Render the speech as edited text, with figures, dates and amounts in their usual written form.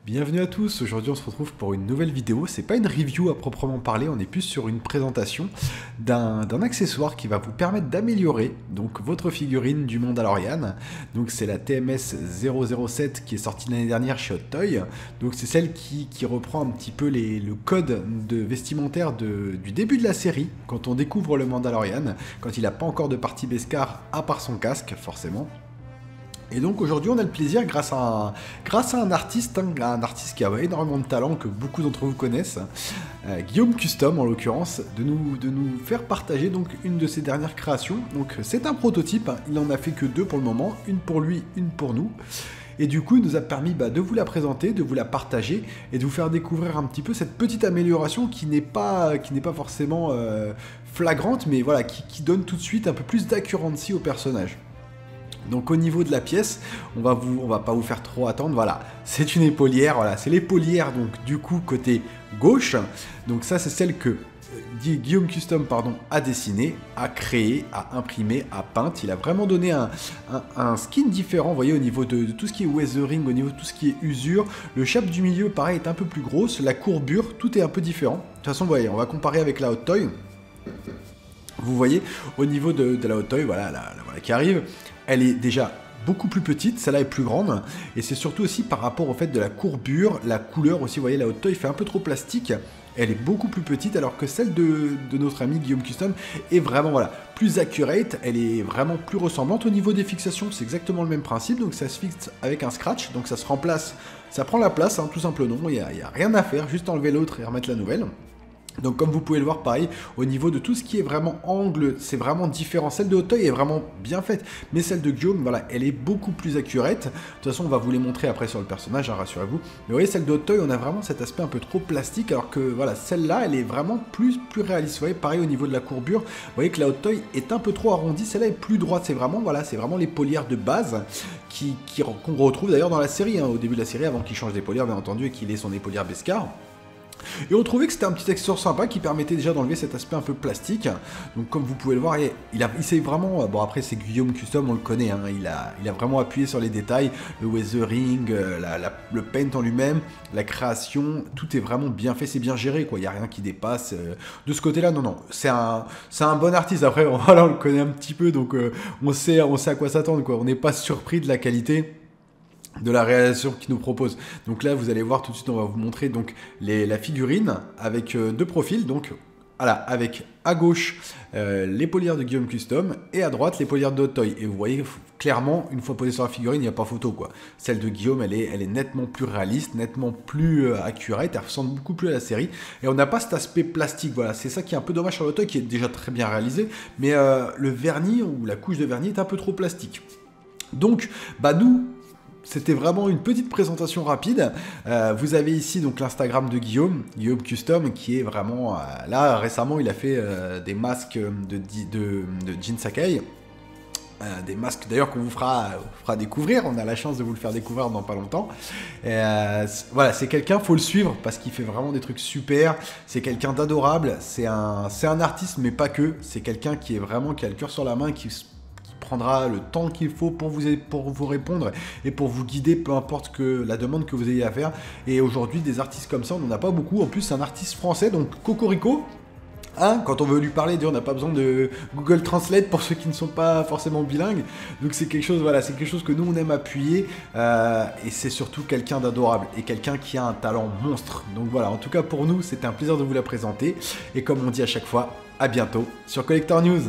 Bienvenue à tous, aujourd'hui on se retrouve pour une nouvelle vidéo, c'est pas une review à proprement parler, on est plus sur une présentation d'un accessoire qui va vous permettre d'améliorer donc votre figurine du Mandalorian. Donc c'est la TMS 007 qui est sortie l'année dernière chez Hot Toy, donc c'est celle qui reprend un petit peu le code de vestimentaire du début de la série, quand on découvre le Mandalorian, quand il n'a pas encore de partie Beskar à part son casque forcément. Et donc aujourd'hui on a le plaisir grâce à un artiste, un artiste qui a énormément de talent que beaucoup d'entre vous connaissent, Guillaume Custom en l'occurrence, de nous faire partager donc une de ses dernières créations. Donc c'est un prototype, il n'en a fait que deux pour le moment, une pour lui, une pour nous. Et du coup il nous a permis de vous la présenter, de vous la partager et de vous faire découvrir un petit peu cette petite amélioration qui n'est pas forcément flagrante, mais voilà, qui donne tout de suite un peu plus d'accuracy au personnage. Donc au niveau de la pièce, on va pas vous faire trop attendre, voilà, c'est une épaulière, voilà, c'est l'épaulière donc du coup côté gauche, donc ça c'est celle que Guillaume Custom a dessiné, a créé, a imprimé, a peint, il a vraiment donné un skin différent, vous voyez au niveau de tout ce qui est weathering, au niveau de tout ce qui est usure, le chape du milieu pareil est un peu plus grosse, la courbure, tout est un peu différent, de toute façon vous voyez, on va comparer avec la Hot Toy. Vous voyez, au niveau de la Hot Toy, voilà, voilà qui arrive, elle est déjà beaucoup plus petite, celle-là est plus grande, et c'est surtout aussi par rapport au fait de la courbure, la couleur aussi, vous voyez, la Hot Toy fait un peu trop plastique, elle est beaucoup plus petite, alors que celle de notre ami Guillaume Custom est vraiment, voilà, plus accurate, elle est vraiment plus ressemblante. Au niveau des fixations, c'est exactement le même principe, donc ça se fixe avec un scratch, donc ça se remplace, ça prend la place, tout simplement, il n'y a rien à faire, juste enlever l'autre et remettre la nouvelle. Donc comme vous pouvez le voir, pareil, au niveau de tout ce qui est vraiment angle, c'est vraiment différent. Celle de Hot Toy est vraiment bien faite, mais celle de Guillaume, voilà, elle est beaucoup plus accurate. De toute façon, on va vous les montrer après sur le personnage, rassurez-vous. Mais vous voyez, celle de Hot Toy, on a vraiment cet aspect un peu trop plastique, alors que voilà, celle-là, elle est vraiment plus réaliste. Vous voyez, pareil au niveau de la courbure, vous voyez que la Hot Toy est un peu trop arrondie, celle-là est plus droite. C'est vraiment, voilà, c'est vraiment les polières de base qu'on retrouve d'ailleurs dans la série, au début de la série, avant qu'il change d'épaulière, bien entendu, et qu'il ait son épaulière Beskar. Et on trouvait que c'était un petit accessoire sympa qui permettait déjà d'enlever cet aspect un peu plastique. Donc comme vous pouvez le voir, il s'est vraiment... Bon après c'est Guillaume Custom, on le connaît, il a vraiment appuyé sur les détails, le weathering, le paint en lui-même, la création, tout est vraiment bien fait, c'est bien géré, quoi. Il n'y a rien qui dépasse. De ce côté-là, non, c'est un bon artiste. Après, voilà, on le connaît un petit peu, donc on sait à quoi s'attendre, quoi. On n'est pas surpris de la qualité de la réalisation qu'il nous propose. Donc là, vous allez voir tout de suite, on va vous montrer donc la figurine avec deux profils. Donc voilà, avec à gauche l'épaulière de Guillaume Custom et à droite l'épaulière de Hot Toy. Et vous voyez clairement, une fois posée sur la figurine, il n'y a pas photo, quoi. Celle de Guillaume, elle est nettement plus réaliste, nettement plus accurate, elle ressemble beaucoup plus à la série. Et on n'a pas cet aspect plastique, voilà. C'est ça qui est un peu dommage sur Hot Toy, qui est déjà très bien réalisé, mais le vernis ou la couche de vernis est un peu trop plastique. Donc, nous, c'était vraiment une petite présentation rapide. Vous avez ici donc l'Instagram de Guillaume Custom, qui est vraiment... là, récemment, il a fait des masques de Jin Sakai. Des masques d'ailleurs qu'on vous fera découvrir. On a la chance de vous le faire découvrir dans pas longtemps. Voilà, c'est quelqu'un, faut le suivre, parce qu'il fait vraiment des trucs super. C'est quelqu'un d'adorable. C'est un artiste, mais pas que. C'est quelqu'un qui a le cœur sur la main, qui prendra le temps qu'il faut pour vous répondre et pour vous guider, peu importe la demande que vous ayez à faire. Et aujourd'hui, des artistes comme ça, on n'en a pas beaucoup. En plus, c'est un artiste français, donc Cocorico. Quand on veut lui parler, on n'a pas besoin de Google Translate pour ceux qui ne sont pas forcément bilingues. Donc c'est quelque chose, voilà, c'est quelque chose que nous on aime appuyer. Et c'est surtout quelqu'un d'adorable et quelqu'un qui a un talent monstre. Donc voilà, en tout cas pour nous, c'était un plaisir de vous la présenter. Et comme on dit à chaque fois, à bientôt sur Collector News.